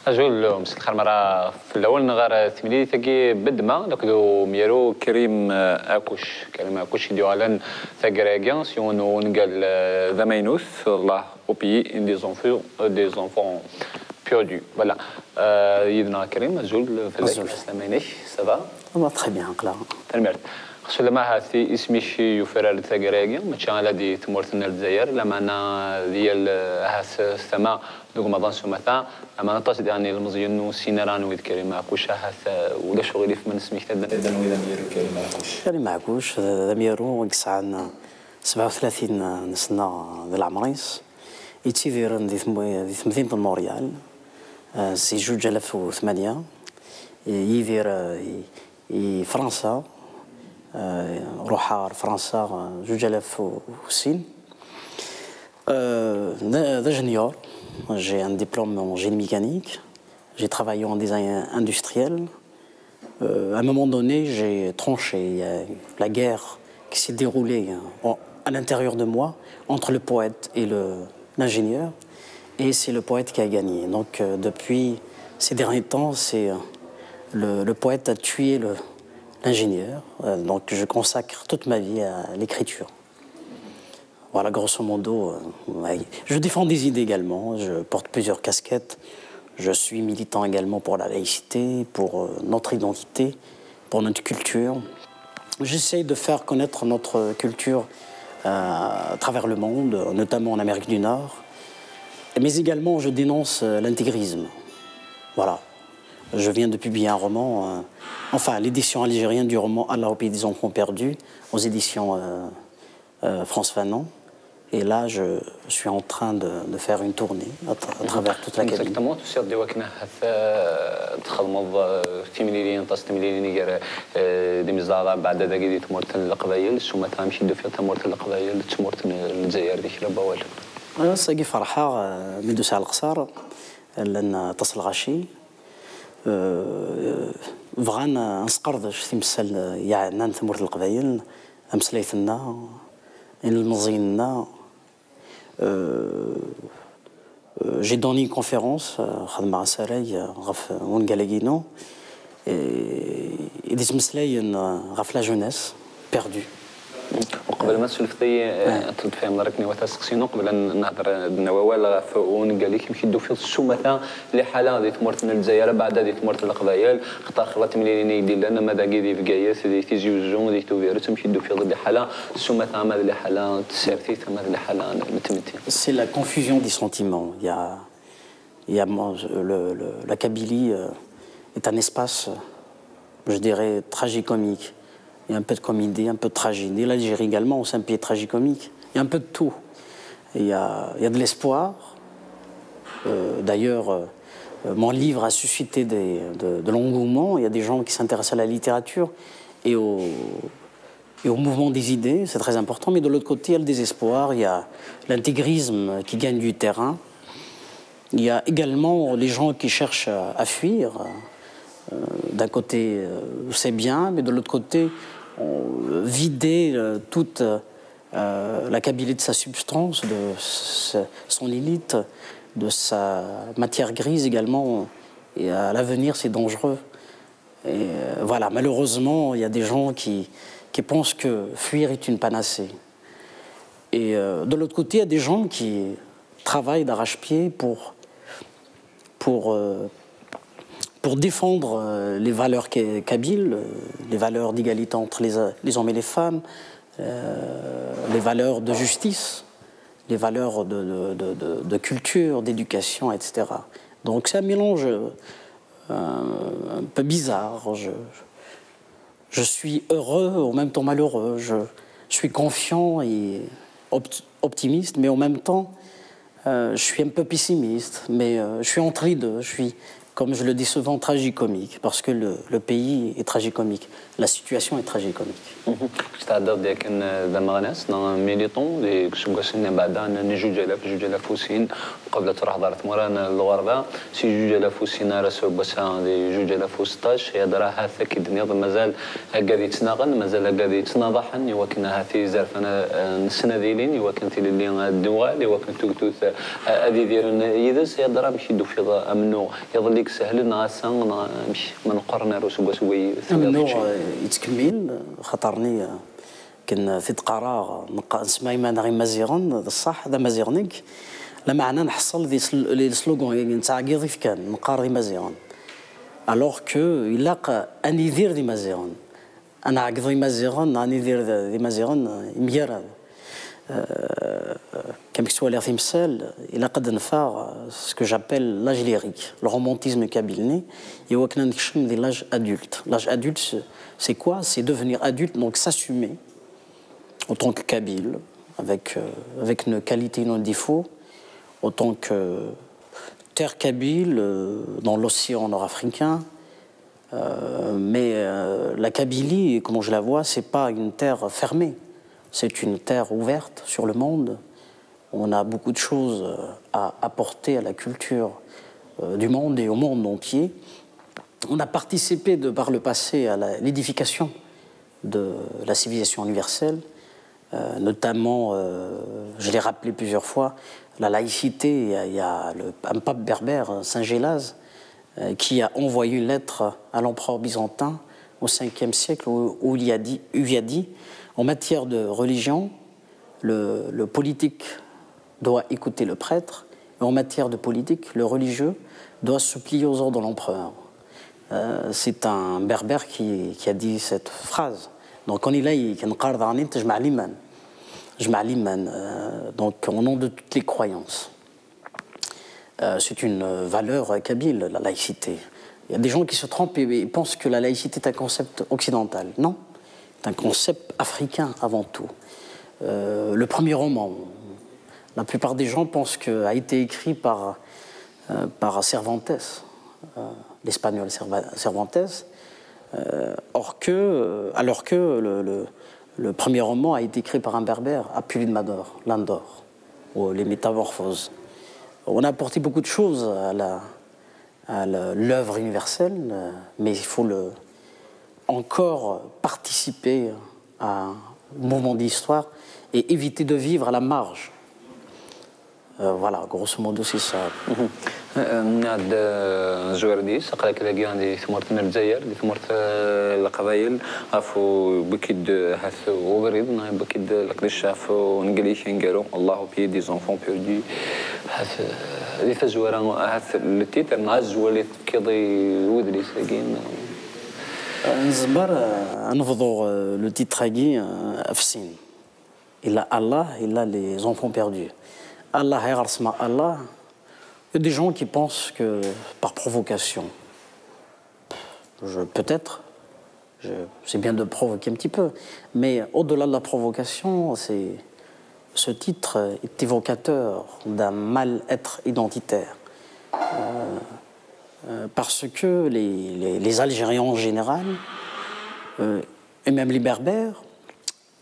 أجول مسخر مرة في الأول نغار ثمانية تجي بدما نقدو ميرو كريم أكوش ديوالن ثقراجيان سيونو نقال ذمينوس الله au pays des enfants perdus. Voilà. يدنا كريم أجول في الإسلاميني سافا. très bien clair. تنمرت. خصوصا ما هاتي اسمي شي يفرر ثقراجيان ما تشان الذي تمرتنا الجزائر لما أنا ديال هاس السماء دوك ما ظنش مثلا اما نطاش يعني المزيون سيناران ويد كريم عكوش هاث ولا شغلي في من سميك تدنا ويد ميرو كريم عكوش كريم عكوش ميرو قصعان 37 سنة ذي العمريس يتسيفير دي مدينة موريال سي 2008 يفير فرنسا روحها فرنسا 2006 d'ingénieur. J'ai un diplôme en génie mécanique. J'ai travaillé en design industriel. À un moment donné, j'ai tranché. Il y a la guerre qui s'est déroulée à l'intérieur de moi entre le poète et l'ingénieur. Et c'est le poète qui a gagné. Donc depuis ces derniers temps, c'est le poète a tué l'ingénieur. Donc je consacre toute ma vie à l'écriture. Voilà, grosso modo, je défends des idées également, je porte plusieurs casquettes, je suis militant également pour la laïcité, pour notre identité, pour notre culture. J'essaie de faire connaître notre culture à travers le monde, notamment en Amérique du Nord, mais également je dénonce l'intégrisme. Voilà, je viens de publier un roman, enfin l'édition algérienne du roman Allah au pays des enfants perdus, aux éditions France Fanon. Et là, je suis en train de faire une tournée à travers toute la Kabylie. Exactement, tu sais, ديوكنا تخدموا في مليين تصميلين يجر دمزارة بعد ذاك اللي تمرت القبائل شو ما تمشي دو في تمرت القبائل تمرت الجزائر ديك البوال. أنا ساقي فرحة مدو ساعة القصار لأن تصل غاشي بغانا نسقردش تمثل يعني تمرت القبائل أمسليتنا المزيننا. J'ai donné une conférence خدمة عساراي غف ونقالقينو إذا مسلاين غف لا جونيس بيردو. وقبل ما تسولفتي تفهم ركني وتسقسينو قبل أن نهضر النواوال غف ونقاليك يمشي دو في السومة اللي حالة ذي تمرت من الجزائر بعد ذي تمرت القبائل اختار خلات مليين يدير لنا ماذا قيدي في قايس ذي تيجي وزون ذي توفيرو تمشي دو في ضد حالة السومة ماذا اللي حالة تسيرتي ماذا اللي حالة متمتي. C'est la confusion des sentiments. La Kabylie est un espace, je dirais, tragicomique. Il y a un peu de comédie, un peu de tragédie. L'Algérie également, c'est un pays tragicomique. Il y a un peu de tout. Il y a de l'espoir. D'ailleurs, mon livre a suscité de l'engouement. Il y a des gens qui s'intéressent à la littérature et au mouvement des idées, c'est très important. Mais de l'autre côté, il y a le désespoir, il y a l'intégrisme qui gagne du terrain. Il y a également les gens qui cherchent à fuir. D'un côté, c'est bien, mais de l'autre côté, vider toute la Kabylie de sa substance, de son élite, de sa matière grise également. Et à l'avenir, c'est dangereux. Et voilà, malheureusement, il y a des gens qui pensent que fuir est une panacée. Et de l'autre côté, il y a des gens qui travaillent d'arrache-pied pour défendre les valeurs kabyles, les valeurs d'égalité entre les hommes et les femmes, les valeurs de justice, les valeurs de culture, d'éducation, etc. Donc c'est un mélange un peu bizarre. Je suis heureux, en même temps malheureux. Je suis confiant et optimiste, mais en même temps, je suis un peu pessimiste. Mais je suis entre les deux. Je suis comme je le dis souvent, tragicomique, parce que le pays est tragicomique, la situation est tragicomique. كتعدد لكن زعما ناس ميليطون اللي كسوكاسين بعدا انني 2000 وسين قبل تروح دارت مورانا الغربه سي 2000 وسين راه سوباسا 2016 هي درا هاثا كي الدنيا مازال هكا يتناغن مازال هكا يتناضحن يوكن هاثي زرفنا السناديلين يوكن تي اللي الدوال يوكن توكتوث هذه ديالنا يدس هي درا ماشي دو في امنو يظليك سهل ناسا مش من قرنا رسوبا سوي امنو يتكمل خطرني كان في قرار نسمع ما غير مزيغن الصح هذا مزيغنيك لا معنى نحصل لي سلوغون نتاع كيضيف كان نقاري مزيغن الوغ كو يلاق اني يدير دي مزيغن انا عقضي مزيغن اني يدير دي مزيغن ميرا كما كتبوا لي في مثال الى قد نفع سكو جابيل لاج ليريك لو رومانتيزم كابيلني يوا كنا نكشم دي لاج ادولت لاج ادولت c'est quoi? C'est devenir adulte, donc s'assumer en tant que Kabyle, avec une qualité et un défaut, en tant que terre kabyle dans l'océan nord-africain. Mais la Kabylie, comment je la vois, c'est pas une terre fermée, c'est une terre ouverte sur le monde. On a beaucoup de choses à apporter à la culture du monde et au monde entier. On a participé par le passé à l'édification de la civilisation universelle, notamment, je l'ai rappelé plusieurs fois, la laïcité. Il y a un pape berbère, Saint Gélase, qui a envoyé une lettre à l'empereur byzantin au 5e siècle où il y a dit en matière de religion, le politique doit écouter le prêtre, et en matière de politique, le religieux doit se plier aux ordres de l'empereur. C'est un berbère qui a dit cette phrase. Donc on est là, donc au nom de toutes les croyances. C'est une valeur kabyle, la laïcité. Il y a des gens qui se trompent et pensent que la laïcité est un concept occidental. Non, c'est un concept africain avant tout. Le premier roman, la plupart des gens pensent qu'il a été écrit par Cervantes. L'espagnol Cervantes, alors que le premier roman a été écrit par un berbère, Apuline Landor, ou Les Métamorphoses. On a apporté beaucoup de choses à l'œuvre universelle, mais il faut encore participer à un mouvement d'histoire et éviter de vivre à la marge. Voilà, grosso modo, c'est ça. ناد زوردي سقرا كذا دي ثمرت الجزائر دي ثمرت القبائل عفو بكيد هاث وبريد بكيد لقداش عفو نقليش نقالو الله بي دي زونفون بيردي هاث دي تزويرا هاث التيتر نعز وليت كيضي ودري ساكين نزمر نفضوا لو تيتراغي افسين الا الله الا لي زونفون بيردو الله يغرس مع الله. Il y a des gens qui pensent que par provocation, peut-être, c'est bien de provoquer un petit peu, mais au-delà de la provocation, ce titre est évocateur d'un mal-être identitaire. Parce que les Algériens en général, et même les Berbères,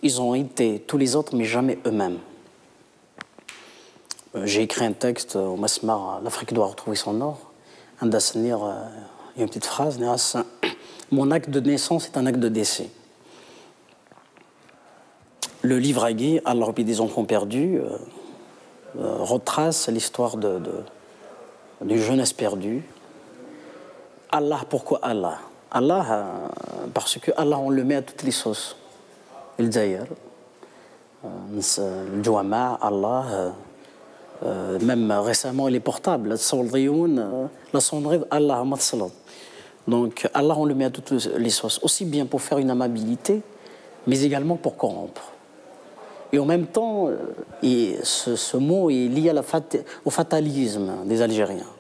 ils ont été tous les autres, mais jamais eux-mêmes. J'ai écrit un texte au Masmar, l'Afrique doit retrouver son or. Il y a une petite phrase, mon acte de naissance est un acte de décès. Le livre Agui, Allah des enfants perdus, retrace l'histoire du jeunesse perdu. Allah, pourquoi Allah? Allah, parce que Allah, on le met à toutes les sauces. Il d'ailleurs, le Jouama, Allah. Même récemment les portables, la sonnerie Allah donc Allah on le met à toutes les sauces, aussi bien pour faire une amabilité, mais également pour corrompre. Et en même temps, ce mot est lié au fatalisme des Algériens.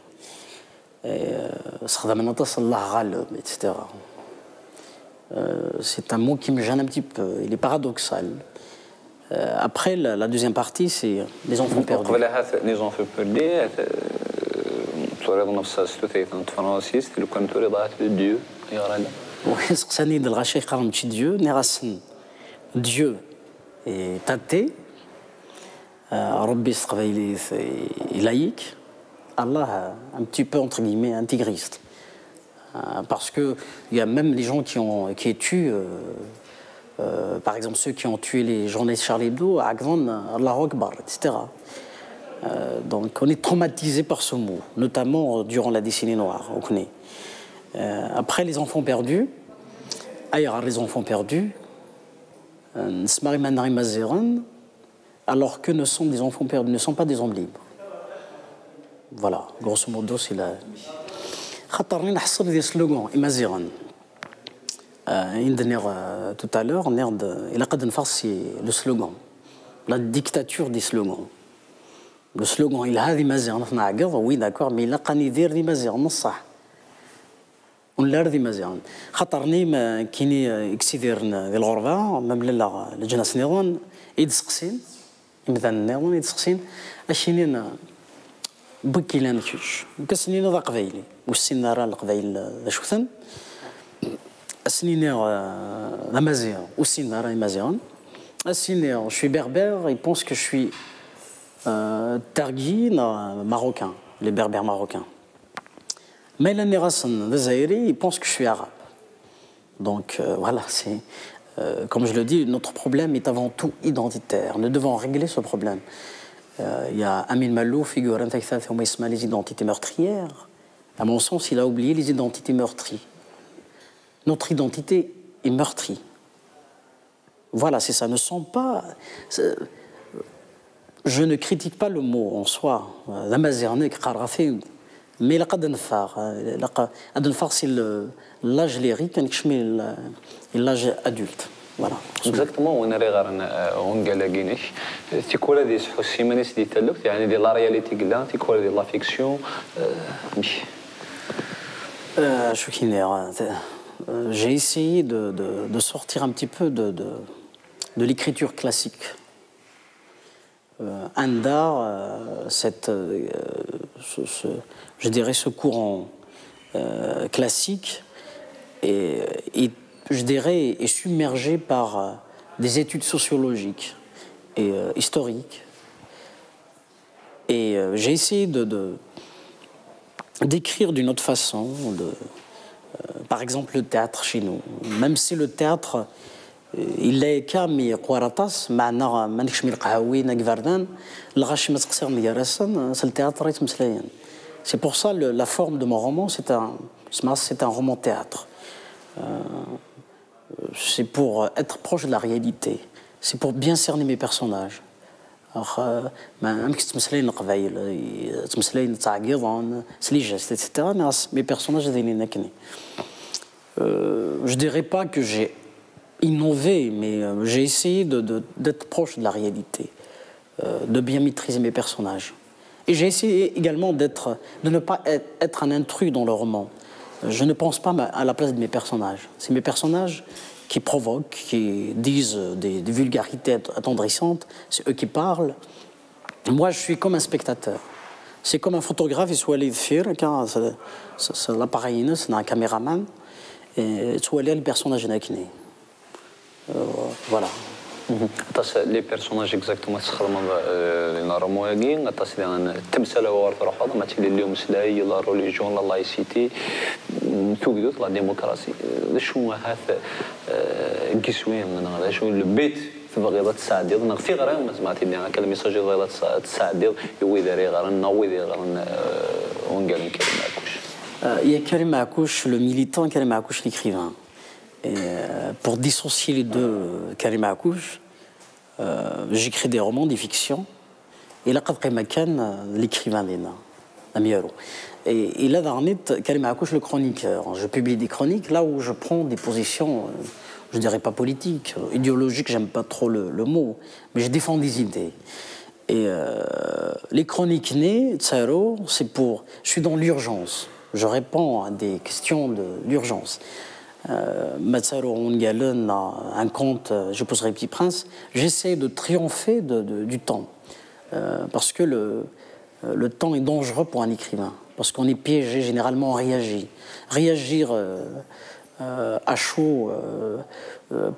Etc. C'est un mot qui me gêne un petit peu, il est paradoxal. Après, la deuxième partie, c'est les enfants perdus. Les enfants perdus, تريد نفس الثلاثية فرانسيس لو كان تريد ديو يغرى ويسقساني الغاشي قرن شي ديو نغاسن ديو تاتي ربي استقبايلي لاïque Allah un petit peu entre guillemets intégriste parce que il y a même les gens qui tuent par exemple ceux qui ont tué les journalistes Charlie Hebdo Akvan Allah Akbar etc. Donc on est traumatisé par ce mot notamment durant la décennie noire on connaît après les enfants perdus ailleurs les enfants perdus Nsmari Manari Mazeran alors que ne sont des enfants perdus ne sont pas des hommes libres. Voilà, grosso modo, c'est la. خاطرني نحصل دي سلوغون إمازيغان. Tout à l'heure, il a قد نفصي le slogan, la dictature des slogans. Le slogan, il a dit Mazéran, oui d'accord, mais il a قاني يدير دي مازيغان الصح. ولا دي مازيغان. خاطرني ما كيني اكسيدير ديال الغربة مملة لجناس نيران يدسقسين مثلا نيران يدسقسين اشينين بكيلان كيش كسنين ذا قبايلي والسنين راه القبايل شوثن السنين لا مازيغ والسنين راه مازيغان السنين je suis berbère ils pensent que je suis targuine marocain les berbères marocains mais la nérasan d'Azaïri ils pensent que je suis arabe donc voilà c'est comme je le dis notre problème est avant tout identitaire nous devons régler ce problème. Il y a Amin Malouf, figure les identités meurtrières. À mon sens, il a oublié les identités meurtries. Notre identité est meurtrie. Voilà, c'est ça. Ne sont pas. Je ne critique pas le mot en soi. La mazernek, mais la qadanfar. Adanfar, c'est l'âge lyrique, l'âge adulte. Voilà. Exactement, on est on galagine. C'est quoi la discussion mais c'est dit alors, يعني de la réalité là, c'est quoi de la fiction. J'ai essayé de sortir un petit peu de l'écriture classique. Andar, je dirais ce courant classique et je dirais, est submergé par des études sociologiques et historiques. Et j'ai essayé d'écrire d'une autre façon, par exemple le théâtre chez nous. Même si le théâtre, il est كامي قوارطاس معنا ما نكشمي القهاوي نكفردان الغاشي ما تقصر ميارسن c'est le théâtre يتمسلاين. C'est pour ça la forme de mon roman c'est un roman théâtre. C'est pour être proche de la réalité, c'est pour bien cerner mes personnages. Mes personnages, je dirais pas que j'ai innové, mais j'ai essayé d'être proche de la réalité, de bien maîtriser mes personnages. Et j'ai essayé également de ne pas être un intrus dans le roman. Je ne pense pas à la place de mes personnages. C'est mes personnages qui provoquent, qui disent des vulgarités attendrissantes, c'est eux qui parlent. Moi, je suis comme un spectateur. C'est comme un photographe, il soit allé faire, car c'est l'appareil, c'est un caméraman, et soit allé le personnage nakné. Voilà. Les personnages exactement التمثال وورث رفض ما تيلي اليوم سلاي لا ريليجيون لا لايسيتي توجد لا ديمقراطي شنو هذا كيسوين انا شنو البيت تبغي تساعدي انا في غير ما سمعتي لي كلام ميساج غير تساعدي يويدري غير نويدي غير ونقال كريم عكوش. Il y a Karim Akouch, le militant, Karim Akouch, l'écrivain. Et pour dissocier les deux, Karim Akouch, j'écris des romans, des fictions. Et là, l'écrivain d'Ena, Amiaro. Et là, dernier, Karim Akouch, le chroniqueur. Je publie des chroniques là où je prends des positions, je dirais pas politiques, idéologiques, j'aime pas trop le mot, mais je défends des idées. Et les chroniques nées, Tsaro, c'est pour. Je suis dans l'urgence. Je réponds à des questions de l'urgence. Matsaro Ongalen a un conte, je poserai Petit Prince. J'essaie de triompher du temps. Parce que le temps est dangereux pour un écrivain. parce qu'on est piégé, généralement on réagit. Réagir à chaud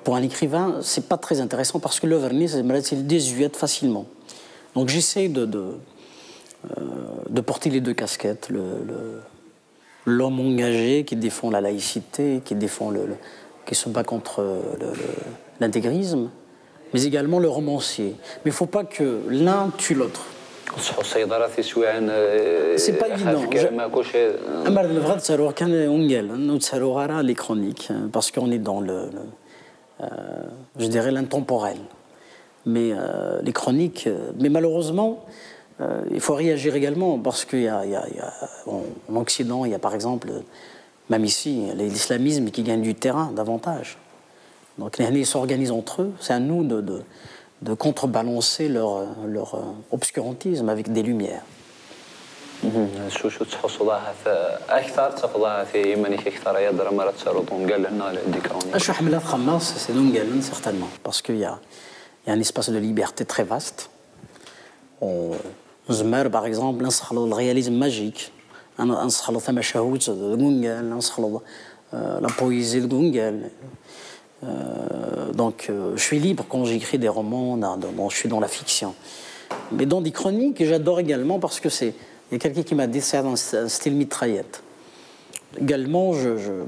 pour un écrivain, c'est pas très intéressant parce que l'œuvre il désuète facilement. Donc j'essaie de porter les deux casquettes, l'homme engagé qui défend la laïcité, qui se bat contre l'intégrisme, mais également le romancier. Mais il ne faut pas que l'un tue l'autre. C'est pas évident. Les chroniques, parce qu'on est dans je dirais l'intemporel. Mais les chroniques, mais malheureusement, il faut réagir également, parce qu'en Occident, il y a par exemple, même ici, l'islamisme qui gagne du terrain davantage. Donc ils s'organisent entre eux, c'est à nous de contrebalancer leur obscurantisme avec des lumières. شو تحصلها اكثر تفضلها في يمنيك اكثر يا درامات تسرطون قال لنا ديكروني شو حملات خماس c'est Dungalen certainement parce qu'il y a un espace de liberté très vaste. زمر par exemple نسخلو الرياليزم ماجيك انا نسخلو ثم شهوت دونغال نسخلو la poésie de Dungalen. Donc je suis libre quand j'écris des romans, je suis dans la fiction. Mais dans des chroniques, j'adore également parce que il y a quelqu'un qui m'a dit c'est un style mitraillette. Également,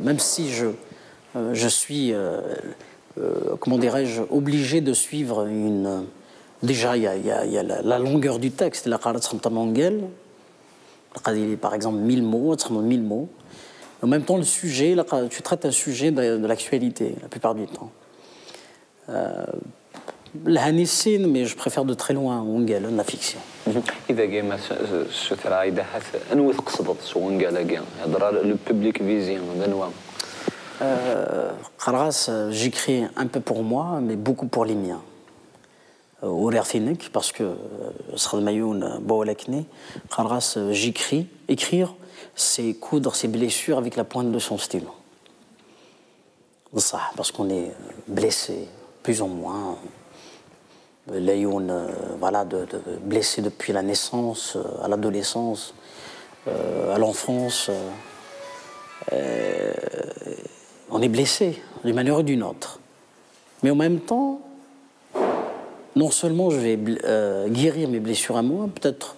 même si je suis, comment dirais-je, obligé de suivre déjà, il y a la longueur du texte. La par exemple 1000 mots, 1000 mots. En même temps, le sujet, là, tu traites un sujet de l'actualité, la plupart du temps. الهانيسين mais je préfère de très loin ونقال la fiction. إذا قيمة الشترا إذا حث أنو تقصد ونقال قيم هذا le public vision d'anwa. خلاص j'écris un peu pour moi mais beaucoup pour les miens. وريرفينك parce que صخد مايون بولكني خلاص j'écris écrire c'est coudre ses blessures avec la pointe de son stylo. Ça parce qu'on est blessé plus ou moins. Voilà, blessé depuis la naissance, à l'adolescence, à l'enfance. On est blessé d'une manière ou d'une autre. Mais en même temps, non seulement je vais guérir mes blessures à moi, peut-être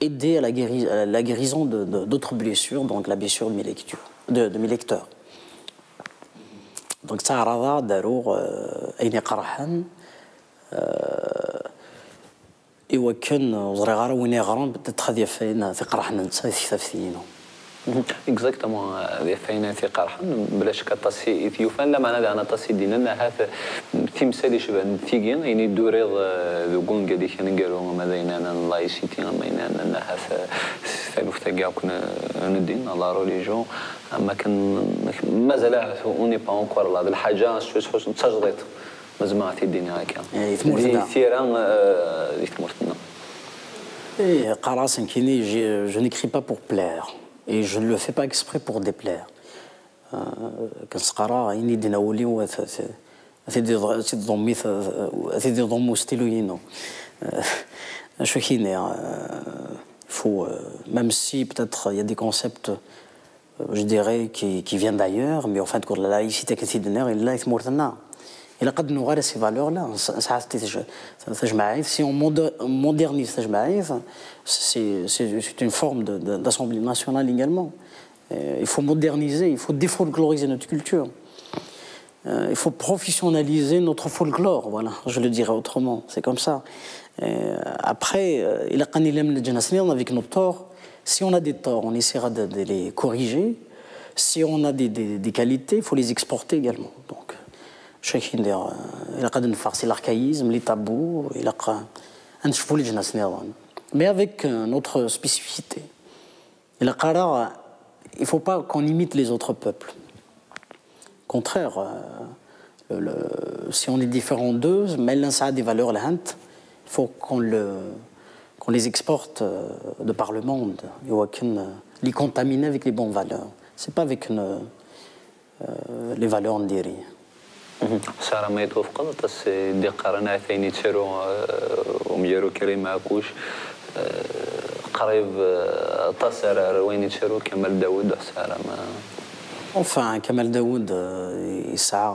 aider à la guérison d'autres blessures, donc la blessure de mes lecteurs. Donc ça a d'ailleurs أين قرحان إيوا كان وزري غارة وين يغرام بدت هذه فينا في قرحنا نتا ثلاثينو. Exactement, des faits في قرحن بلا شك تصي إثيوفان لا معنى أنا تصي ديننا هذا تمثال شبه نتيجين يعني دوريض ذوقون قدي كان قالوا ما ذينا الله يسيتي ما ينا هذا فلوف تجاو كنا ندين الله روليجو أما كان ما زال أوني با أنكور هذا الحاجة شو تجريت مزمعة الدنيا هكا. يثمرتنا. ثيران يثمرتنا. Et Qaras Nkini, je n'écris pas pour plaire. Et je ne le fais pas exprès pour déplaire. كنسقرا يعني ديناولي هذه ضم ستيلوينو شو كاين faut même si peut-être il y a des concepts je dirais qui viennent d'ailleurs mais en fin de compte la laïcité كتيدنا إلا يثمرتنا إلا قد نغير ces valeurs là ساعات تجمعيف si on modernise تجمعيف c'est une forme d'assemblée nationale également. Il faut moderniser, il faut défolkloriser notre culture. Il faut professionnaliser notre folklore, voilà, je le dirais autrement, c'est comme ça. Après, avec nos torts, si on a des torts, on essaiera de les corriger. Si on a des qualités, il faut les exporter également. Donc, c'est l'archaïsme, les tabous, mais avec notre spécificité. Il ne faut pas qu'on imite les autres peuples. Au contraire, si on est différent d'eux, mais ça a des valeurs, il faut qu'on les exporte de par le monde, les contaminer avec les bonnes valeurs. Ce n'est pas avec les valeurs ndiri. سارة ما يتوفق بس دي قرنا ثاني تشرو وميرو كريم أكوش قريب تصير وين يتشرو كمال داوود سارة ما Enfin, Kamal Daoud, ça,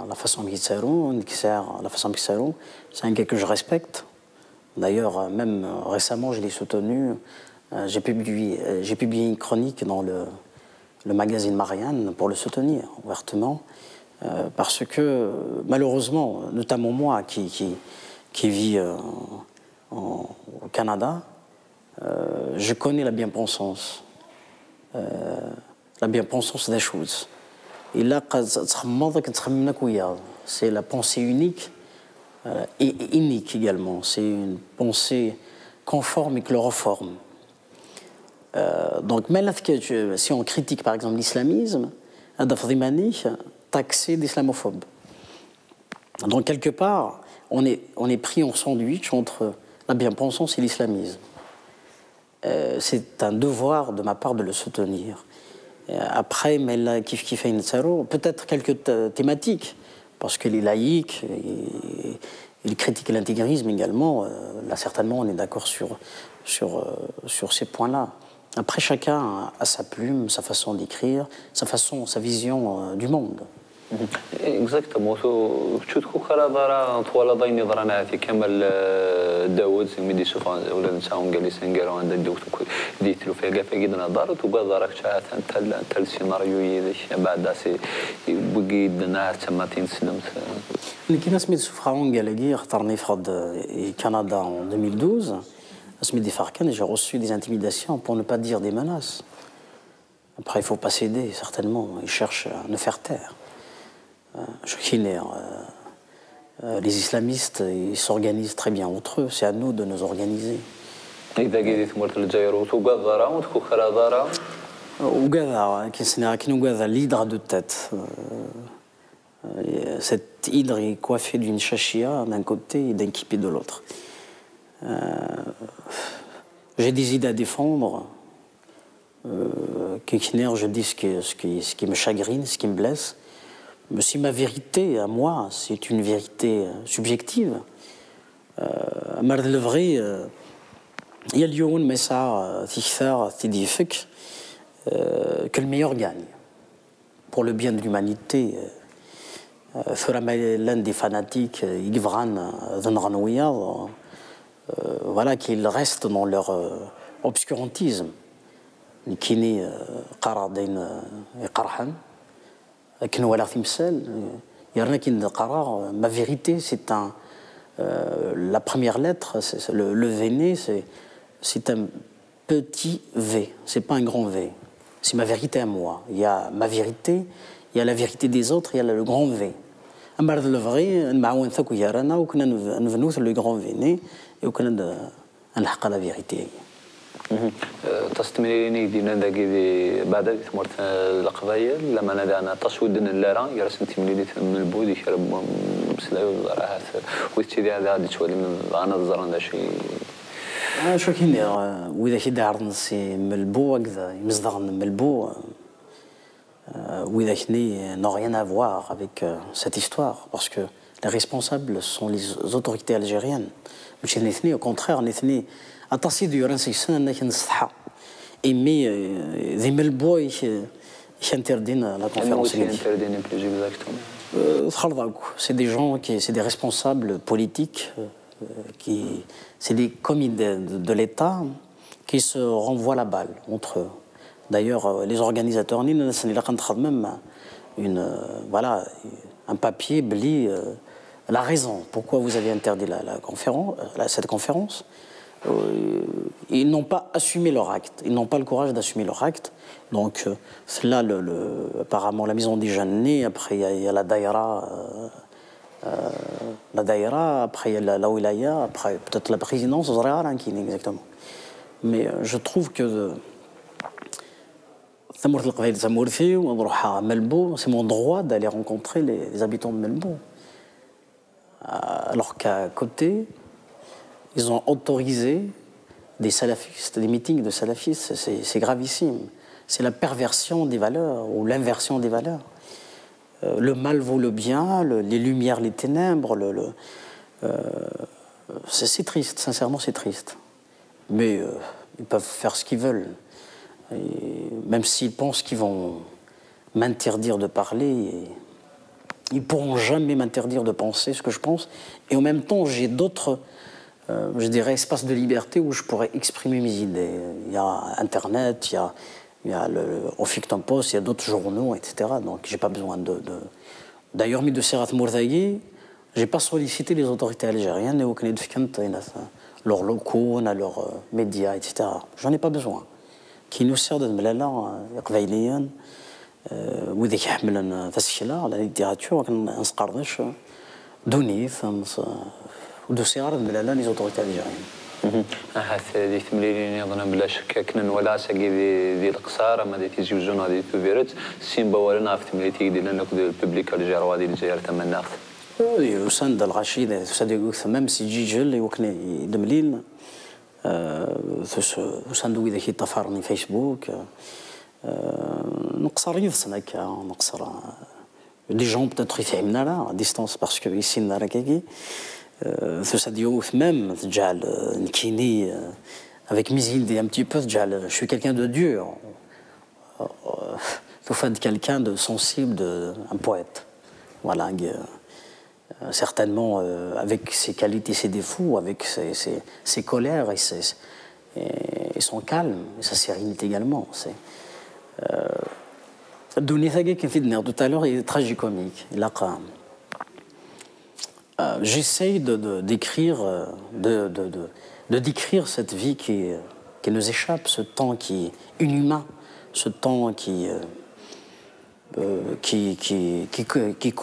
la façon dont il la façon dont il c'est un gars que je respecte. D'ailleurs, même récemment, je l'ai soutenu. J'ai publié une chronique dans le magazine Marianne pour le soutenir ouvertement. Parce que, malheureusement, notamment moi qui vis au Canada, je connais la bien-pensance. La bien-pensance des choses. Et là, c'est la pensée unique et unique également. C'est une pensée conforme et chloroforme. Donc, si on critique par exemple l'islamisme, taxé d'islamophobe. Donc, quelque part, on est pris en sandwich entre la bien-pensance et l'islamisme. C'est un devoir de ma part de le soutenir. Après, mais là, peut-être quelques thématiques, parce qu'il est laïque, il critique l'intégrisme également. Là, certainement, on est d'accord sur ces points-là. Après, chacun a sa plume, sa façon d'écrire, sa vision du monde. اكزاكتومون شو تكون خلا طوال ضاي نظرنا في كمال داوود ميدي يشوف ولا نساهم قال لي سنقرا عند الدوت ديتلو فيها قافا قيدنا دارت وقال دارك شاعت انت السيناريو يدش بعد سي بقيدنا تماتين سلمت اللي كاين سميت سفراون قال اختارني في كندا en 2012 سميت Farkan et j'ai reçu des intimidations pour ne pas dire des menaces. Après il faut pas céder certainement, il cherche à nous faire taire. Les islamistes, ils s'organisent très bien entre eux. C'est à nous de nous organiser. L'hydre de tête. Cette hydre est coiffée d'une chachia d'un côté et d'un kippé de l'autre. J'ai des idées à défendre. Je dis ce qui me chagrine, ce qui me blesse. Mais si ma vérité à moi, c'est une vérité subjective, le vrai, il y a lieu mais ça, que le meilleur gagne. Pour le bien de l'humanité, l'un des fanatiques, voilà, qu'ils restent dans leur obscurantisme. Qui n'est pas ma vérité, c'est la première lettre, le véné, c'est un petit V, c'est pas un grand V. C'est ma vérité à moi. Il y a ma vérité, il y a la vérité des autres, il y a le grand V. Le vrai, le grand véné, et on a la vérité. تستمريني دينا داكي بعد ثمرت القبايل لما انا تصود اللارا يرس انت ملي من البودي شرب مسلاي وزراعات ويتشي هذا غادي تولي من انا الزران شي شو كاين واذا كي دار نسي من البو هكذا يمزدغ من البو واذا كني n'ont rien à voir avec cette histoire parce que les responsables sont les autorités algériennes ماشي الاثنين au contraire الاثنين أتصيد يرانسي سنة أنك نستحى إمي ذي ملبوي ينتردين la conférence c'est des gens c'est des responsables politiques c'est des commis de l'État qui se renvoient la balle entre eux. D'ailleurs les organisateurs même voilà un papier bli la raison pourquoi vous avez interdit cette conférence. Ils n'ont pas assumé leur acte, ils n'ont pas le courage d'assumer leur acte. Donc là, apparemment, la maison des jeunes nés, après il y a la daïra, après il y a la wilaya, après peut-être la présidence, exactement. Mais je trouve que c'est mon droit d'aller rencontrer les habitants de Melbourne. Alors qu'à côté, ils ont autorisé des salafistes, des meetings de salafistes, c'est gravissime. C'est la perversion des valeurs ou l'inversion des valeurs. Le mal vaut le bien, les lumières, les ténèbres. C'est triste, sincèrement c'est triste. Mais Ils peuvent faire ce qu'ils veulent. Et même s'ils pensent qu'ils vont m'interdire de parler, ils ne pourront jamais m'interdire de penser ce que je pense. Et en même temps, j'ai d'autres, je dirais, espaces de liberté où je pourrais exprimer mes idées. Il y a Internet, il y a le Huffington Post, il y a d'autres journaux, etc. Donc, je n'ai pas besoin de... D'ailleurs, de Serrat Mourtaï, je n'ai pas sollicité les autorités algériennes et aucun leurs locaux, leurs médias, etc. J'en ai pas besoin. Qui nous sert de ملالا قبايليا وذا كيحمل تسكيله على الليتيراتور كنسقردش دونيف ودو صغار ملالا لي زوتوريتي الجزائريين. هاث دي ثمليلين يظن بلا شك كنا ولا ساقي دي القصار ما دي تيزوزون دي توفيرت سيمبا ولا نعرف ثمليتي دي لانك الببليك الجيروا دي الجزائر تما ناخذ. وسند الغشيد وسند ثمام سي جيجل يوكني دمليل وسند وذا كي طفرني فيسبوك نقصر يفصل هكا نقصر دي جون بتاتر يفهمنا لا ديستونس باسكو يسينا راه كاكي سند يوم ثمام تجعل نكيني avec mes idées un petit peu je suis quelqu'un de dur تفاد quelqu'un de sensible un poète voilà certainement avec ses qualités, ses défauts, avec ses colères et son calme, et sa sérénité également. Donithague qui fait tout à l'heure est tragicomique. J'essaye de décrire cette vie qui nous échappe, ce temps qui est inhumain, ce temps qui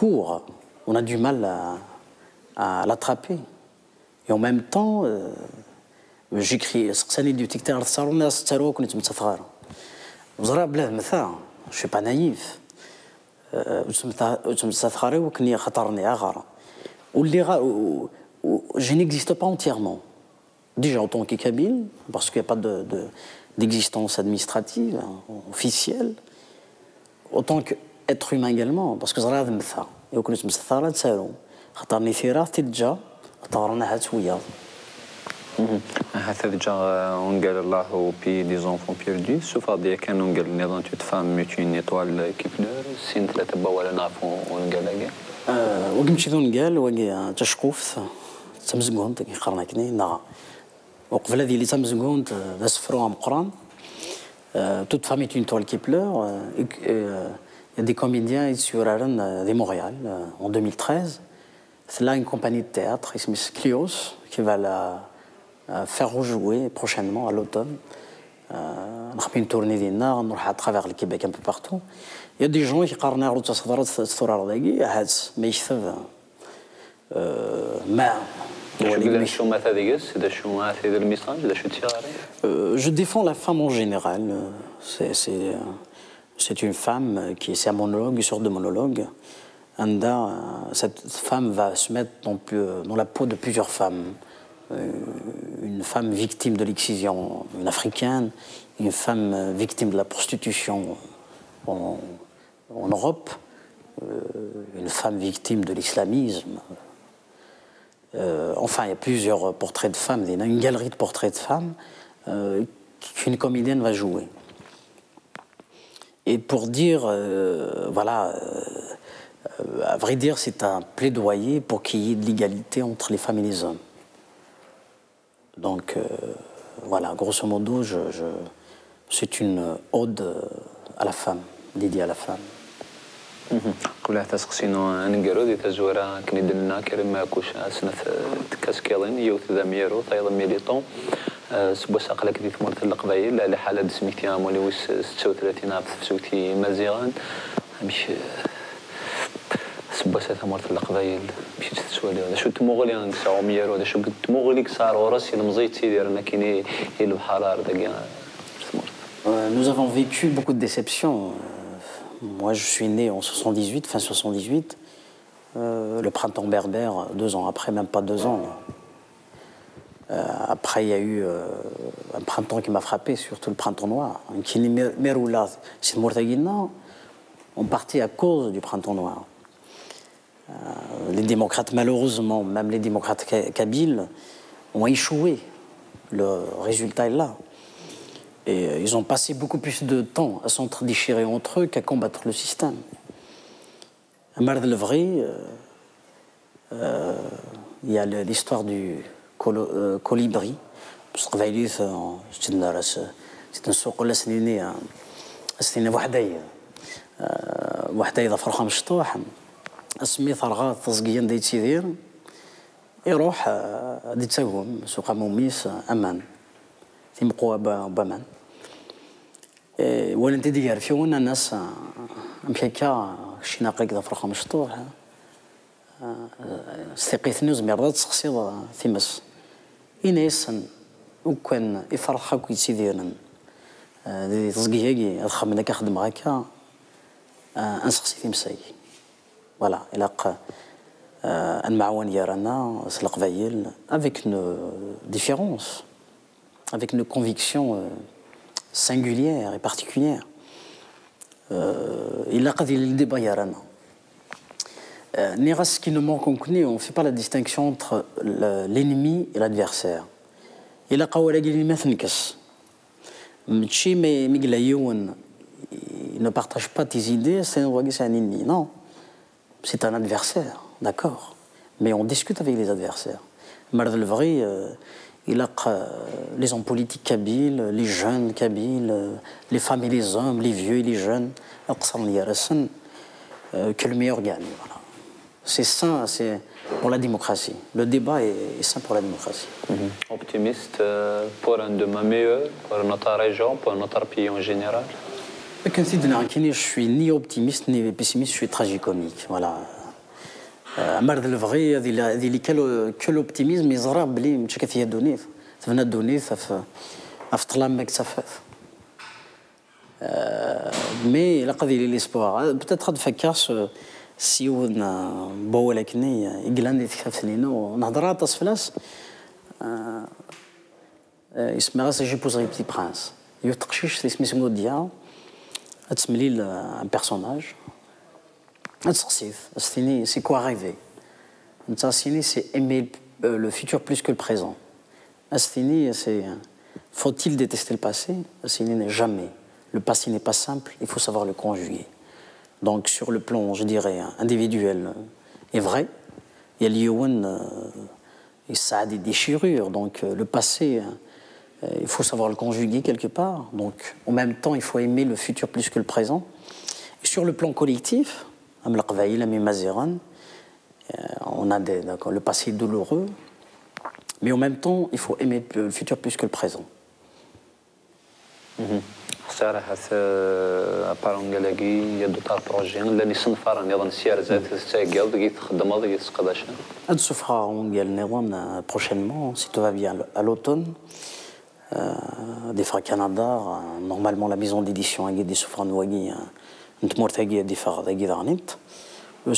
court. On a du mal à l'attraper. Et en même temps, j'écris je ne suis pas naïf. Je n'existe pas entièrement. Déjà en tant que kabyle, parce qu'il n'y a pas d'existence administrative, officielle. Autant qu'être humain également, parce que وكنت مسثرة تسالو خاطرني ثيرا تلجا طارنا هاتويا هذا جا ونقال الله بي دي زونفون بيردو سوف ديا كان ونقال النظام تفهم ميتين ايطوال كيفلور سين ثلاثة ولا نعرفوا ونقال هكا وقمتي ذو نقال وقي تشقوف تمزقون قرنا كني نا وقبل هذه اللي تمزقون ذا سفروها مقران toute femme est une toile qui pleure. Il y a des comédiens ici de Montréal en 2013. C'est là une compagnie de théâtre, Clios, qui va la faire rejouer prochainement à l'automne. On a fait une tournée des Nards, on a à travers le Québec un peu partout. Il y a des gens qui ont dit que mais je défends la femme en général. C'est une femme qui est un monologue, une sorte de monologue. Cette femme va se mettre dans la peau de plusieurs femmes. Une femme victime de l'excision, une africaine, une femme victime de la prostitution en Europe, une femme victime de l'islamisme. Enfin, il y a plusieurs portraits de femmes, il y a une galerie de portraits de femmes qu'une comédienne va jouer. Et pour dire, voilà, à vrai dire, c'est un plaidoyer pour qu'il y ait de l'égalité entre les femmes et les hommes. Donc, voilà, grosso modo, c'est une ode à la femme, dédiée à la femme. قبل تسقسينو نقرو دي تزورا كني دلنا كريم كوش سنة تكاسكيلين يوث ذا ميرو طيب ميليطون سبوا ساقلك دي ثمرت القبايل لحالة سميتي مولي ويس 36 عام سوتي مزيغان مش سبوا ثمرت القبايل مشيت تسوالي هذا شو تموغلي نكساو ميرو هذا شو تموغلي كسار وراسي المزيت سيدي رانا كاينين البحار داكيا Nous avons vécu beaucoup de déceptions. Moi, je suis né en 78, fin 78. Le printemps berbère, 2 ans après, même pas 2 ans. Après, il y a eu un printemps qui m'a frappé, surtout le printemps noir. C'est Mourtaguina, on partit à cause du printemps noir. Les démocrates, malheureusement, même les démocrates kabyles, ont échoué. Le résultat est là. Et ils ont passé beaucoup plus de temps à s'entre-déchirer entre eux qu'à combattre le système. À Marne-le-Vray, il y a l'histoire du colibri. C'est un سوق ولا سنيني وحدي إذا فرخة مشطوح اسمي ثرغات تزقيان ديت سيدير يروح دي تساوم سوق موميس أمان في مقوى بامان ولا انت ديار فيونا الناس مشيكا شي ناقيك ذا فرخة مشطوح استيقيثني زمير تسقسي ثمس إناس وكان يفرحك ويتسيديرن دي تزقياكي الخمنا كخدم هكا انسقسي ثمساي فوالا إلاق المعاون يرانا سلقبايل avec nos différences avec nos convictions singulières et particulières إلا قضي الديبا يرانا نيغاس كي نو مونكون كوني on fait pas la distinction entre l'ennemi et l'adversaire إلا قاولا قيلي ما تنكس ماشي ميقلا يون ne partage pas tes idées, c'est un ennemi. Non, c'est un adversaire, d'accord. Mais on discute avec les adversaires. Mardelvry, il a les hommes politiques kabyles, les jeunes kabyles, les femmes et les hommes, les vieux et les jeunes, que le meilleur gagne. Voilà. C'est sain, c'est pour la démocratie. Le débat est sain pour la démocratie. Optimiste pour un demain meilleur, pour notre région, pour notre pays en général. Je suis ni optimiste ni pessimiste, je suis tragicomique. Voilà. Mardelvry, il y a que l'optimisme, il y a بلي مشكثيه دونيث ثفنا دونيث في طلام ماك سفاف. Mais la قضيه l'espoir peut-être هاد فكاس si on بو لكني يقلان يتكف سنينو نهضر تصفلاس اسمها سي جيبوزري بتي برانس يتقشيش اسمي سمو ديال تسملي un personnage c'est quoi rêver c'est aimer le futur plus que le présent c'est faut-il détester le passé jamais le passé n'est pas simple il faut savoir le conjuguer donc sur le plan je dirais individuel est vrai il y a l'Ioun et ça a des déchirures donc le passé il faut savoir le conjuguer quelque part. Donc, en même temps, il faut aimer le futur plus que le présent. Et sur le plan collectif, on a le passé douloureux, mais en même temps, il faut aimer le futur plus que le présent. صراحة أبارونجلاكي يدو تاع بروجي لاني صنفار نظام سيارزات تاقل دقيت تخدم دقيت تقداشا. هاد السفرة ونقال نظام prochainement si tout va bien à l'automne. Des frères Canada, normalement la maison d'édition a des souffrants de Wagi, نتمرتاقي des frères داقي دارنيت. Le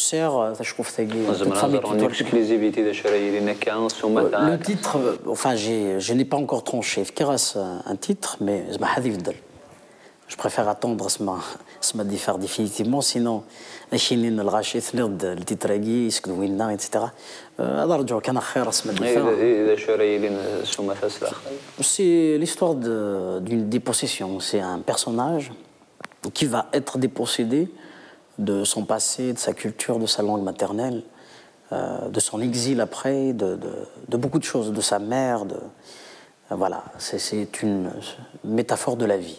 titre, enfin je n'ai pas encore tranché. Un titre, mais je préfère attendre ce diffère définitivement, sinon le titre etc. C'est l'histoire d'une dépossession. C'est un personnage qui va être dépossédé de son passé, de sa culture, de sa langue maternelle, de son exil après, de beaucoup de choses, de sa mère. Voilà, c'est une métaphore de la vie.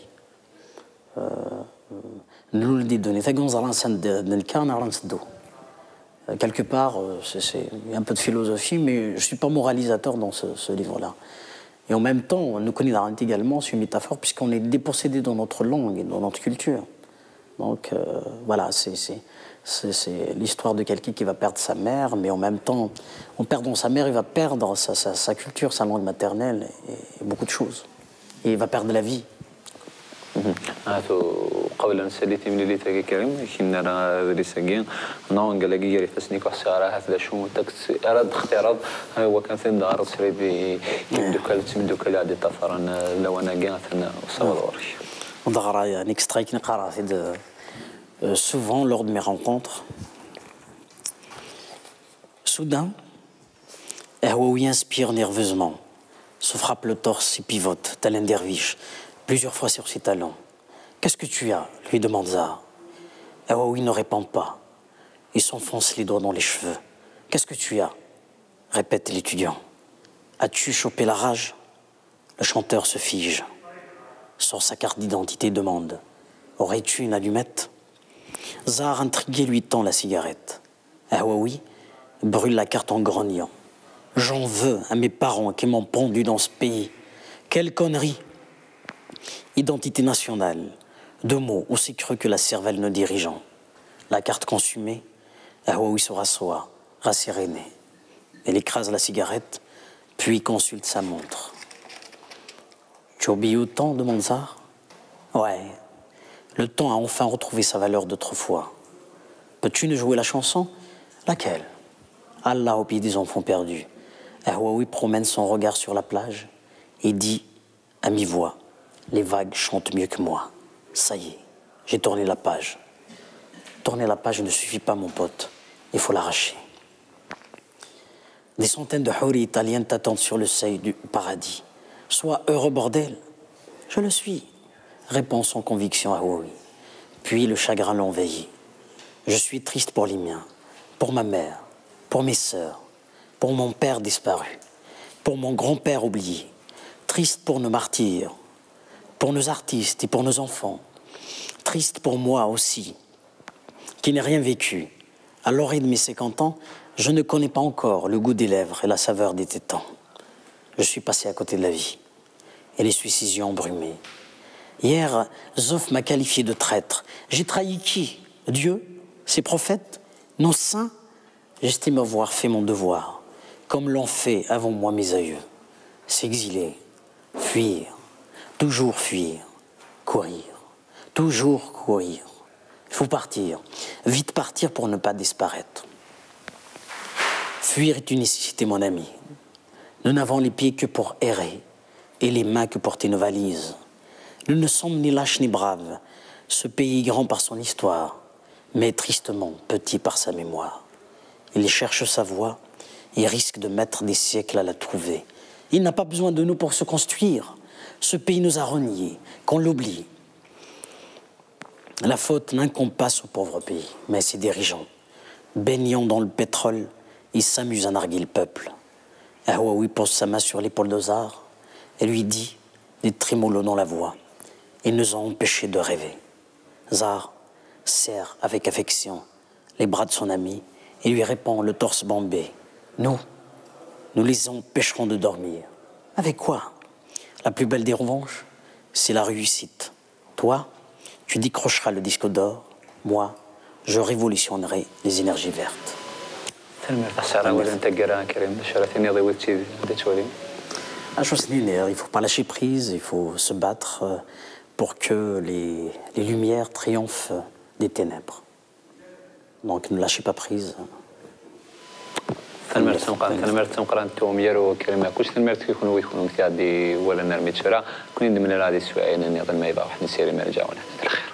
Quelque part, il y a un peu de philosophie, mais je ne suis pas moralisateur dans ce livre-là. Et en même temps, nous connaissons également, c'est une métaphore, puisqu'on est dépossédé dans notre langue et dans notre culture. Donc voilà, c'est l'histoire de quelqu'un qui va perdre sa mère, mais en même temps, en perdant sa mère, il va perdre sa culture, sa langue maternelle et beaucoup de choses. Et il va perdre la vie. قبل أن ساليتي من اللي تاجي كريم كنا راه ريساجين نون قال لي يري فاسني كسارة هذا شو تكس أراد اختيارات هو كان في دار سريدي دوكال عادي طفران لو أنا جاثنا وصوري un extrait qui souvent lors de mes rencontres. Soudain, Ahwaoui inspire nerveusement, se frappe le torse et pivote, tel un derviche, plusieurs fois sur ses talons. Qu'est-ce que tu as lui demande Zahar. Awawi ne répond pas. Il s'enfonce les doigts dans les cheveux. Qu'est-ce que tu as répète l'étudiant. As-tu chopé la rage? Le chanteur se fige. Sort sa carte d'identité et demande. Aurais-tu une allumette? Zahar, intrigué, lui tend la cigarette. Awawi brûle la carte en grognant. J'en veux à mes parents qui m'ont pendu dans ce pays. Quelle connerie! Identité nationale, 2 mots aussi creux que la cervelle de nos dirigeants. La carte consumée, Awawi se rassoit, rasséréné. Elle écrase la cigarette, puis consulte sa montre. Tu oublies autant, demande Zahar. Ouais, le temps a enfin retrouvé sa valeur d'autrefois. Peux-tu nous jouer la chanson? Laquelle? Allah au pied des enfants perdus. Awawi promène son regard sur la plage et dit à mi-voix, les vagues chantent mieux que moi. Ça y est, j'ai tourné la page. Tourner la page ne suffit pas, mon pote, il faut l'arracher. Des centaines de houris italiennes t'attendent sur le seuil du paradis. Sois heureux, bordel. Je le suis, répond sans conviction Awawi. Puis le chagrin l'envahit. Je suis triste pour les miens, pour ma mère, pour mes sœurs, pour mon père disparu, pour mon grand-père oublié. Triste pour nos martyrs, pour nos artistes et pour nos enfants. Triste pour moi aussi, qui n'ai rien vécu. À l'orée de mes 50 ans, je ne connais pas encore le goût des lèvres et la saveur des tétans. Je suis passé à côté de la vie et les suicisions embrumées. Hier, Zof m'a qualifié de traître. J'ai trahi qui? Dieu? Ses prophètes? Nos saints? J'estime avoir fait mon devoir, comme l'ont fait avant moi mes aïeux. S'exiler, fuir, toujours fuir, courir, toujours courir. Il faut partir, vite partir pour ne pas disparaître. Fuir est une nécessité, mon ami. Nous n'avons les pieds que pour errer et les mains que porter nos valises. Nous ne sommes ni lâches ni braves. Ce pays est grand par son histoire, mais tristement petit par sa mémoire. Il cherche sa voie et risque de mettre des siècles à la trouver. Il n'a pas besoin de nous pour se construire. Ce pays nous a reniés, qu'on l'oublie. La faute n'incombe pas au pauvre pays, mais ses dirigeants. Baignant dans le pétrole, ils s'amusent à narguer le peuple. Awawi pose sa main sur l'épaule de Zahar et lui dit, des trémolos dans la voix, ils nous ont empêchés de rêver. Zahar serre avec affection les bras de son ami et lui répond le torse bombé. Nous les empêcherons de dormir. Avec quoi? La plus belle des revanches, c'est la réussite. Toi, tu décrocheras le disque d'or. Moi, je révolutionnerai les énergies vertes. Il ne faut pas lâcher prise, il faut se battre pour que les lumières triomphent des ténèbres. Donc ne lâchez pas prise. تنمرت تنقرا التومير وكلمه كلش تنمرت كيكونوا كتادي ولا نرمي تشرا كونين من هذه السوايع نظن ما يبقى واحد نسيري ما رجعونا الخير